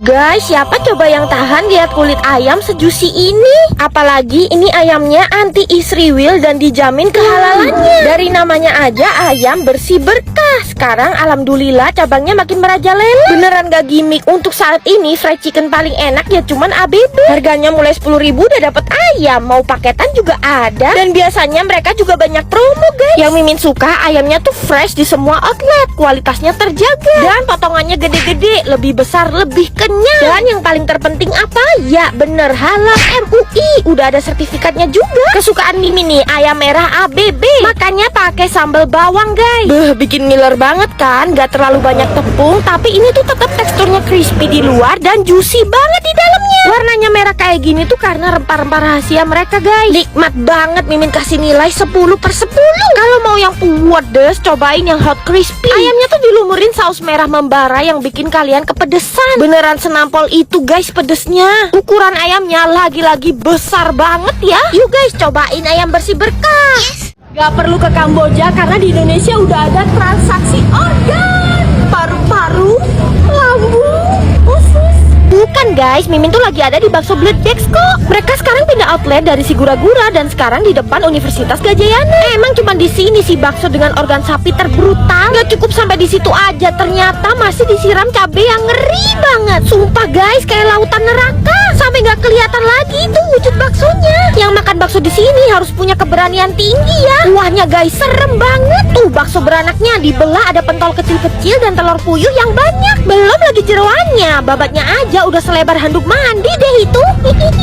Guys, siapa coba yang tahan lihat kulit ayam sejusi ini? Apalagi ini ayamnya anti Israel dan dijamin kehalalannya. Dari namanya aja ayam bersih berkah. Sekarang alhamdulillah cabangnya makin merajalela. Beneran gak gimmick, untuk saat ini fried chicken paling enak ya cuman ABB. Harganya mulai 10.000 udah dapet ayam, mau paketan juga ada. Dan biasanya mereka juga banyak promo guys. Yang Mimin suka ayamnya tuh fresh di semua outlet, kualitasnya terjaga dan potongannya gede-gede, lebih besar, lebih kenyang. Dan yang paling terpenting apa? Ya bener, halal MUI. Udah ada sertifikatnya juga. Kesukaan Mimin nih, ayam merah ABB. Makanya pakai sambal bawang guys. Bikin ngiler banget kan? Gak terlalu banyak tepung, tapi ini tuh tetap teksturnya crispy di luar dan juicy banget di dalamnya. Warnanya merah kayak gini tuh karena rempah-rempah rahasia mereka guys. Nikmat banget, Mimin kasih nilai 10/10. Kalau mau yang pedes, cobain yang hot crispy. Ayamnya tuh dilumurin saus merah membara yang bikin kalian kepedesan. Beneran senampol itu guys pedesnya. Ukuran ayamnya lagi-lagi besar banget ya. Yuk guys, cobain ayam bersih berkah. Gak perlu ke Kamboja karena di Indonesia udah ada transaksi organ. Paru-paru, lambung, usus. Bukan guys, Mimin tuh lagi ada di Bakso Bledex kok. Mereka sekarang pindah outlet dari Sigura-gura dan sekarang di depan Universitas Gajayana. Emang cuma di sini sih bakso dengan organ sapi terbrutal. Gak cukup sampai di situ aja, ternyata masih disiram cabai yang ngeri banget. Sumpah guys, kayak lautan neraka. Sampai gak kelihatan lagi itu wujud baksonya. Yang makan bakso di sini harus punya keberanian tinggi ya. Kuahnya guys serem banget. Tuh bakso beranaknya dibelah, ada pentol kecil-kecil dan telur puyuh yang banyak. Belum lagi jeroannya, babatnya aja udah selebar handuk mandi deh itu.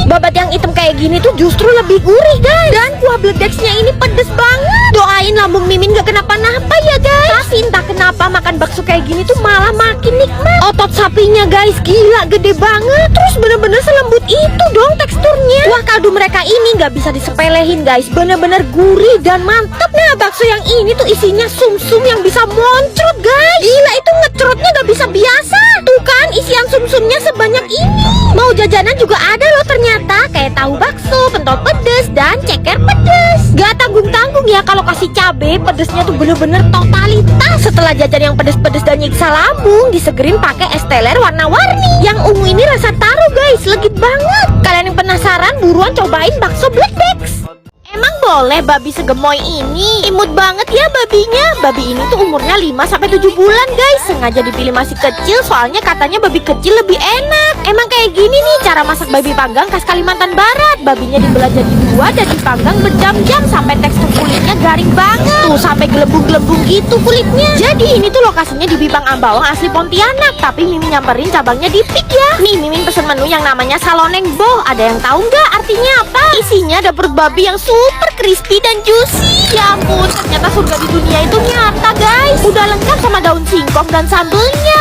Babat yang hitam kayak gini tuh justru lebih gurih guys. Dan kuah Bledexnya ini pedes banget. Doain lambung Mimin gak kenapa-napa ya guys. Tapi entah kenapa makan bakso kayak gini tuh malah makin nikmat. Otot sapinya guys gila gede banget. Terus bener-bener selembut itu dong teksturnya. Wah, kaldu mereka ini gak bisa disepelehin guys. Bener-bener gurih dan mantep. Nah, bakso yang ini tuh isinya sumsum yang bisa moncrot guys. Gila, itu ngecrotnya gak bisa biasa. Tuh kan isian sumsumnya sebanyak ini. Mau jajanan juga ada loh ternyata, kayak tahu bakso, pentol pedes, dan ceker pedes. Gak tanggung-tanggung ya kalau kasih cabe. Pedesnya tuh bener-bener totalitas. Setelah jajan yang pedes-pedes dan nyiksa lambung, disegerin pakai es teler warna-warni. Yang ungu ini rasa taro guys, legit banget. Kalian yang penasaran buruan cobain bakso Bledex. Emang boleh babi segemoy ini? Imut banget ya babinya. Babi ini tuh umurnya 5-7 bulan guys. Sengaja dipilih masih kecil soalnya katanya babi kecil lebih enak. Emang kayak gini nih cara masak babi panggang khas Kalimantan Barat. Babinya dibelah jadi 2 dan dipanggang berjam-jam sampai tekstur kulitnya garing banget. Tuh sampai gelembung-gelembung gitu kulitnya. Jadi ini tuh lokasinya di Bipang Ambawang asli Pontianak. Tapi Mimin nyamperin cabangnya di Pik ya. Nih Mimin pesen menu yang namanya Saloneng Boh. Ada yang tahu nggak artinya apa? Isinya ada perut babi yang super crispy dan juicy. Ya ampun, ternyata surga di dunia itu nyata guys. Udah lengkap sama daun singkong dan sambelnya.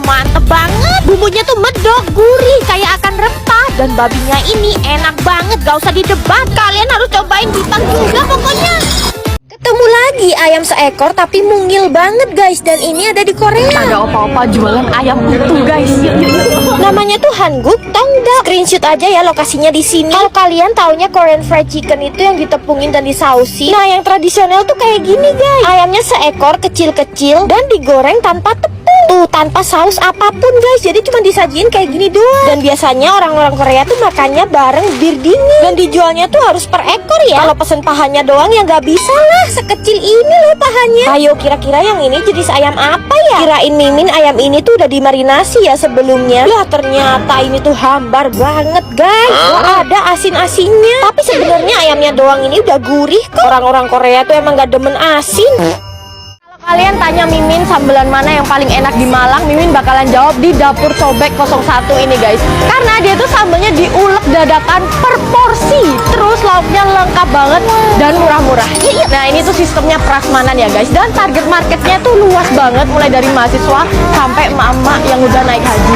Mantep banget. Bumbunya tuh medok, gurih, kayak akan rempah. Dan babinya ini enak banget, gak usah didebat. Kalian harus cobain Bipang juga pokoknya. Ketemu lagi ayam seekor tapi mungil banget guys. Dan ini ada di Korea. Ada opa-opa jualan ayam utuh guys. Namanya tuh Hanguk Tongda. Screenshot aja ya lokasinya di sini. Kalau kalian taunya Korean fried chicken itu yang ditepungin dan disausin. Nah yang tradisional tuh kayak gini guys. Ayamnya seekor kecil-kecil dan digoreng tanpa tepung. Tuh tanpa saus apapun guys. Jadi cuma disajiin kayak gini doang. Dan biasanya orang-orang Korea tuh makannya bareng bir dingin. Dan dijualnya tuh harus per ekor ya. Kalau pesen pahanya doang ya nggak bisa lah. Sekecil ini loh pahanya. Ayo kira-kira yang ini jenis ayam apa ya? Kirain Mimin ayam ini tuh udah dimarinasi ya sebelumnya. Lah ternyata ini tuh hambar banget guys. Gak ada asin-asinnya. Tapi sebenarnya ayamnya doang ini udah gurih kok. Orang-orang Korea tuh emang gak demen asin. Kalian tanya Mimin sambelan mana yang paling enak di Malang, Mimin bakalan jawab di Dapur Cobek 01 ini guys. Karena dia tuh sambelnya diulek dadakan per porsi. Terus lauknya lengkap banget dan murah-murah. Nah ini tuh sistemnya prasmanan ya guys. Dan target marketnya tuh luas banget, mulai dari mahasiswa sampai emak-emak yang udah naik haji.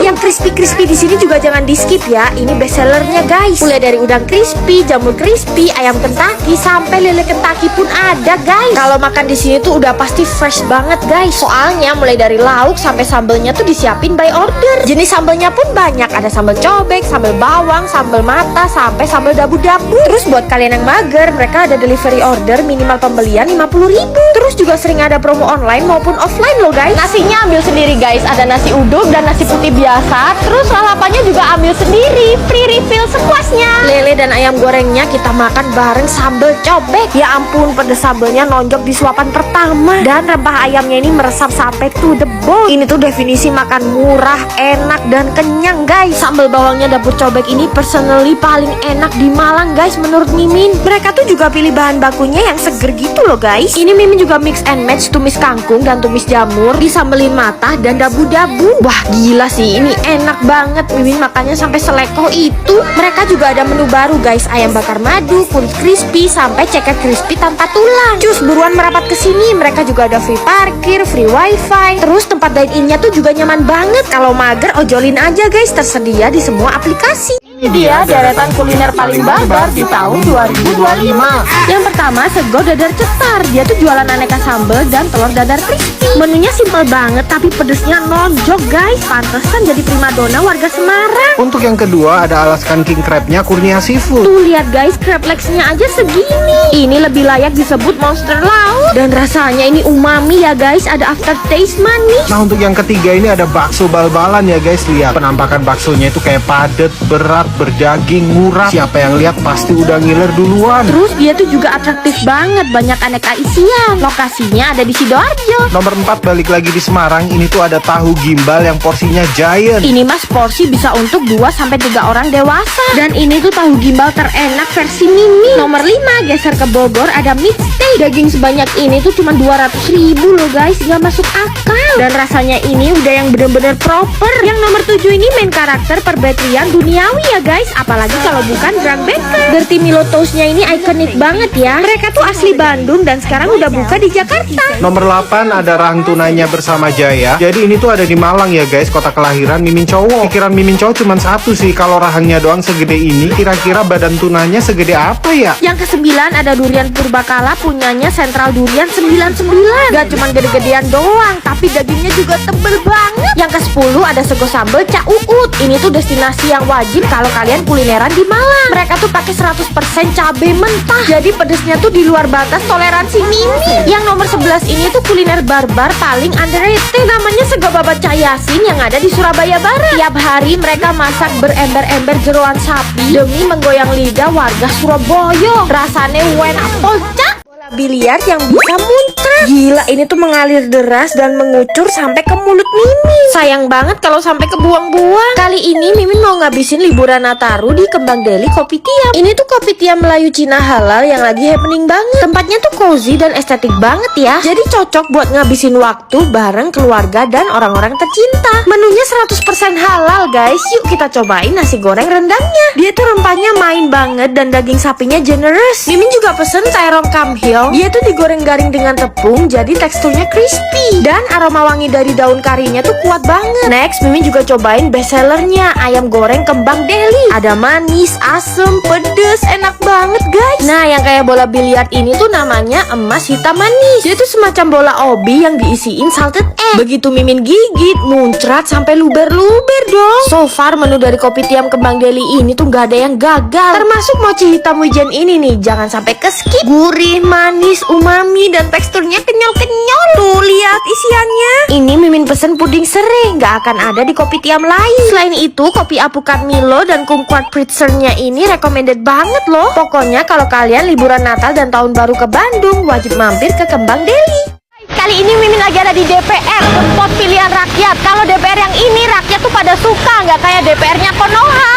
Yang crispy-crispy di sini juga jangan di skip ya. Ini best sellernya guys. Mulai dari udang crispy, jamur crispy, ayam Kentucky sampai lele Kentucky pun ada guys. Kalau makan di sini tuh udah pasti fresh banget guys. Soalnya mulai dari lauk sampai sambelnya tuh disiapin by order. Jenis sambelnya pun banyak. Ada sambal cobek, sambal bawang, sambal mata, sampai sambal dabu-dabu. Terus buat kalian yang mager, mereka ada delivery order minimal pembelian 50.000. Terus juga sering ada promo online maupun offline loh guys. Nasinya ambil sendiri guys. Ada nasi uduk dan nasi putih biasa. murah. Terus lalapannya juga ambil sendiri, free refill sepuasnya. Lele dan ayam gorengnya kita makan bareng sambal cobek. Ya ampun, pedes sambelnya nonjok di suapan pertama. Dan rempah ayamnya ini meresap sampai to the bone. Ini tuh definisi makan murah, enak, dan kenyang guys. Sambal bawangnya dapur cobek ini personally paling enak di Malang guys menurut Mimin. Mereka tuh juga pilih bahan bakunya yang seger gitu loh guys. Ini Mimin juga mix and match tumis kangkung dan tumis jamur, disambelin matah dan dabu-dabu. Wah gila sih, ini enak banget. Mimin makannya sampai selekoh itu. Mereka juga ada menu baru guys, ayam bakar madu, kulit crispy, sampai ceker crispy tanpa tulang. Cus buruan merapat ke sini. Mereka juga ada free parkir, free wifi. Terus tempat dine-innya tuh juga nyaman banget. Kalau mager ojolin aja guys, tersedia di semua aplikasi. Ini dia deretan kuliner paling barbar di tahun 2025. Yang pertama sego dadar cetar. Dia tuh jualan aneka sambal dan telur dadar crispy. Menunya simple banget tapi pedesnya nonjok guys. Pantesan jadi primadona warga Semarang. Untuk yang kedua ada Alaskan King Crab-nya Kurnia Seafood. Tuh lihat guys, crab legs-nya aja segini. Ini lebih layak disebut monster laut. Dan rasanya ini umami ya guys, ada aftertaste manis. Nah untuk yang ketiga ini ada bakso bal-balan ya guys. Lihat penampakan baksonya itu kayak padat, berat, berdaging, murah. Siapa yang lihat pasti udah ngiler duluan. Terus dia tuh juga atraktif banget, banyak aneka isian. Lokasinya ada di Sidoarjo. Nomor 4 balik lagi di Semarang. Ini tuh ada tahu gimbal yang porsinya giant. Ini mas porsi bisa untuk 2-3 orang dewasa. Dan ini tuh tahu gimbal terenak versi mini. Nomor 5 geser ke Bogor, ada meat steak. Daging sebanyak ini tuh cuma 200.000 loh guys, gak masuk akal. Dan rasanya ini udah yang bener-bener proper. Yang nomor 7 ini main karakter perbetrian duniawi ya guys, apalagi kalau bukan Grand Baker. Dirty Milo Toast-nya ini ikonik banget ya. Mereka tuh asli Bandung dan sekarang udah buka di Jakarta. Nomor 8 ada rahang tunainya bersama Jaya. Jadi ini tuh ada di Malang ya guys, kota kelahiran Mimin cowok. Pikiran Mimin cowok cuma satu sih, kalau rahangnya doang segede ini, kira-kira badan tunanya segede apa ya? Yang ke-9 ada durian purbakala punyanya Sentral Durian 99. Gak cuma gede-gedean doang, tapi dagingnya juga tebel banget. Yang ke-10 ada sego sambal Cak Uut. Ini tuh destinasi yang wajib kalau kalian kulineran di Malang. Mereka tuh pakai 100% cabai mentah. Jadi pedesnya tuh di luar batas toleransi Mimin. Yang nomor 11 ini tuh kuliner barbar paling underrated. Namanya sego babat Cak Yasin yang ada di Surabaya Barat. Tiap hari mereka masak berember-ember jeroan sapi demi menggoyang lidah warga Surabaya. Rasanya enak polcak. Bola biliar yang bisa muncrat. Gila, ini tuh mengalir deras dan mengucur sampai ke mulut Mimin. Sayang banget kalau sampai kebuang-buang. Kali ini Mimin mau ngabisin liburan Nataru di Kembang Deli Kopitiam. Ini tuh kopitiam Melayu Cina halal yang lagi happening banget. Tempatnya tuh cozy dan estetik banget ya. Jadi cocok buat ngabisin waktu bareng keluarga dan orang-orang tercinta. Menunya 100% halal guys. Yuk kita cobain nasi goreng rendangnya. Dia tuh rempahnya main banget dan daging sapinya generous. Mimin juga pesen terong kamhyong. Dia tuh digoreng garing dengan tepung, jadi teksturnya crispy. Dan aroma wangi dari daun karinya tuh kuat banget. Next, Mimin juga cobain best sellernya, ayam goreng Kembang Deli. Ada manis, asem, pedes, enak banget guys. Nah, yang kayak bola biliar ini tuh namanya emas hitam manis. Dia tuh semacam bola obi yang diisiin salted egg. Begitu Mimin gigit, muncrat sampai luber-luber dong. So far menu dari Kopitiam Kembang Deli ini tuh gak ada yang gagal. Termasuk mochi hitam wijen ini nih, jangan sampai keskip. Gurih, manis, umami, dan teksturnya kenyal-kenyal. Tuh lihat isiannya. Ini Mimin pesen puding serai, gak akan ada di Kopitiam lain. Selain itu, kopi apukat Milo dan kumquat pritzernya ini recommended banget loh. Pokoknya kalau kalian liburan Natal dan Tahun Baru ke Bandung, wajib mampir ke Kembang Deli. Kali ini Mimin lagi ada di DPR, spot pilihan rakyat. Kalau DPR yang ini rakyat tuh pada suka, nggak kayak DPR-nya Konoha.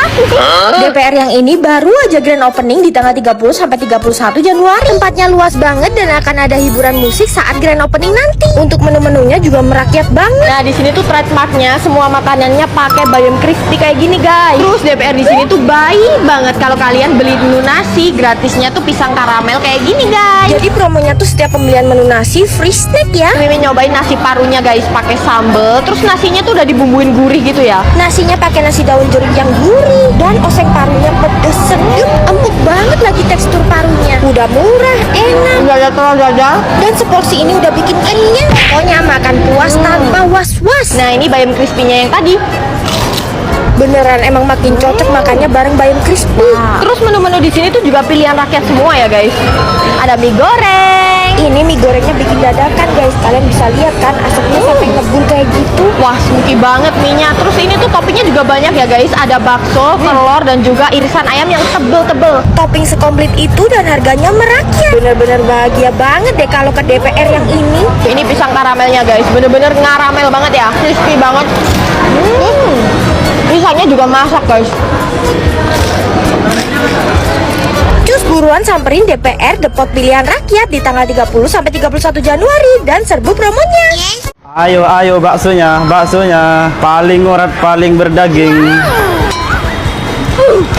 DPR yang ini baru aja grand opening di tanggal 30 sampai 31 Januari. Tempatnya luas banget dan akan ada hiburan musik saat grand opening nanti. Untuk menu-menunya juga merakyat banget. Nah di sini tuh trademarknya semua makanannya pakai bayam crispy kayak gini guys. Terus DPR di sini tuh baik banget. Kalau kalian beli menu nasi, gratisnya tuh pisang karamel kayak gini guys. Jadi promonya tuh setiap pembelian menu nasi free snack ya. Mimin nyobain nasi parunya guys, pakai sambel. Terus nasinya tuh udah dibumbuin gurih gitu ya. Nasinya pakai nasi daun jeruk yang gurih dan oseng parunya pedes senyum, empuk banget lagi tekstur parunya. Udah murah, enak. Udah ada telur dadar. Dan seporsi ini udah bikin kenyang. Pokoknya makan puas tanpa was-was. Nah ini bayam crispy-nya yang tadi. Beneran emang makin cocok makannya bareng bayam crispy. Terus menu-menu di sini tuh juga pilihan rakyat semua ya guys. Ada mie goreng. Ini mie gorengnya bikin dadakan guys. Kalian bisa lihat kan asapnya sampai ngebul kayak gitu. Wah, smoky banget mie-nya. Terus ini tuh toppingnya juga banyak ya guys. Ada bakso, telur, dan juga irisan ayam yang tebel-tebel. Topping sekomplit itu dan harganya merakyat. Bener-bener bahagia banget deh kalau ke DPR yang ini. Ini pisang karamelnya guys, bener-bener ngaramel banget ya, crispy banget. Pisangnya juga masak guys. Cus buruan samperin DPR Depot Pilihan Rakyat di tanggal 30 sampai 31 Januari dan serbu promonya. Ayo baksonya paling urat paling berdaging.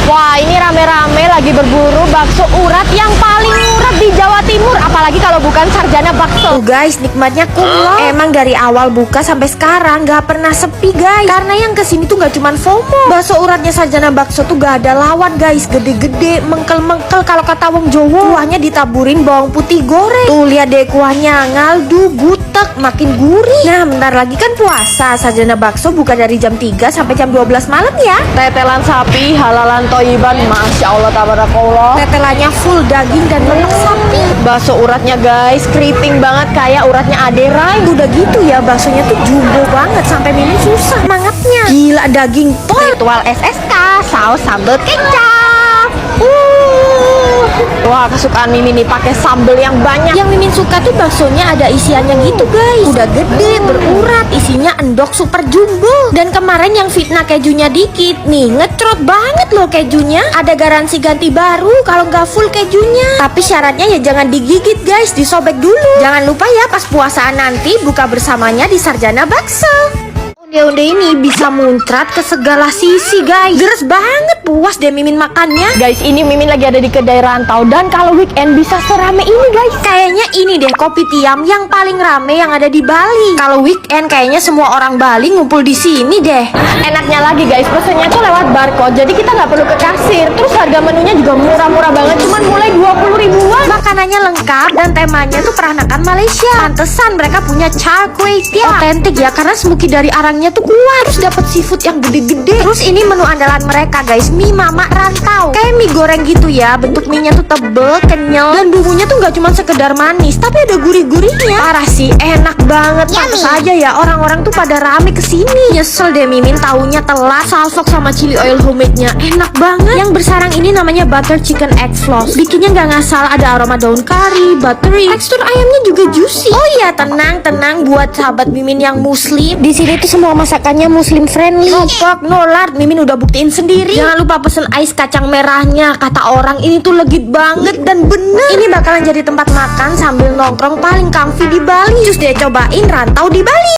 Wah, ini rame-rame lagi berburu bakso urat yang paling murah di Jawa Timur. Apalagi kalau bukan Sarjana Bakso. Tuh guys, nikmatnya kumlot. Emang dari awal buka sampai sekarang gak pernah sepi guys. Karena yang kesini tuh gak cuman FOMO. Bakso uratnya Sarjana Bakso tuh gak ada lawan guys. Gede-gede, mengkel-mengkel kalau kata wong Jawa. Kuahnya ditaburin bawang putih goreng. Tuh lihat deh kuahnya, ngaldu, gutek, makin gurih. Nah bentar lagi kan puasa. Sarjana Bakso buka dari jam 3 sampai jam 12 malam ya. Tetelan sapi, halalan toiban, masya Allah tabarakallah. Tetelannya full daging dan lemak sapi. Bakso uratnya guys, keriting banget kayak uratnya Aderai. Udah gitu ya, baksonya tuh jumbo banget sampai mimin susah mangatnya. Gila daging tol. Ritual SSK, saus sambal kecap. Wah, kesukaan Mimin nih pakai sambal yang banyak. Yang Mimin suka tuh baksonya ada isiannya gitu guys. Udah gede, berurat, isinya endok super jumbo. Dan kemarin yang fitnah kejunya dikit nih, ngecrot banget loh kejunya. Ada garansi ganti baru kalau nggak full kejunya. Tapi syaratnya ya jangan digigit guys, disobek dulu. Jangan lupa ya pas puasaan nanti buka bersamanya di Sarjana Bakso. Onde-onde ini bisa muncrat ke segala sisi guys. Geres banget, puas deh Mimin makannya. Guys, ini Mimin lagi ada di kedai rantau. Dan kalau weekend bisa serame ini guys. Kayaknya ini deh kopi tiam yang paling rame yang ada di Bali. Kalau weekend kayaknya semua orang Bali ngumpul di sini deh. Enaknya lagi guys, pesennya tuh lewat barcode. Jadi kita nggak perlu ke kasir. Terus harga menunya juga murah-murah banget. Cuman mulai 20 ribuan. Makanannya lengkap dan temanya tuh peranakan Malaysia. Pantesan mereka punya char kway teow. Otentik ya, karena smoky dari arangnya tuh kuat. Terus dapat seafood yang gede-gede. Terus ini menu andalan mereka guys, mie mama rantau. Kayak mie goreng gitu ya, bentuk mie nya tuh tebel, kenyal, dan bumbunya tuh nggak cuma sekedar manis, tapi ada gurih-gurihnya. Parah sih, enak banget. Pantes aja ya orang-orang tuh pada rame kesini. Nyesel deh Mimin taunya telat. Salfok sama chili oil homemade-nya enak banget. Yang bersarang ini namanya butter chicken egg floss. Bikinnya nggak ngasal, ada aroma daun kari, buttery. Tekstur ayamnya juga juicy. Oh iya, tenang buat sahabat Mimin yang muslim. Di sini tuh semua masakannya muslim friendly. No pork, no lard. Mimin udah buktiin sendiri. Jangan lupa pesen ais kacang merahnya. Kata orang ini tuh legit banget dan bener. Ini bakalan jadi tempat makan sambil nongkrong paling comfy di Bali. Cus deh cobain rantau di Bali.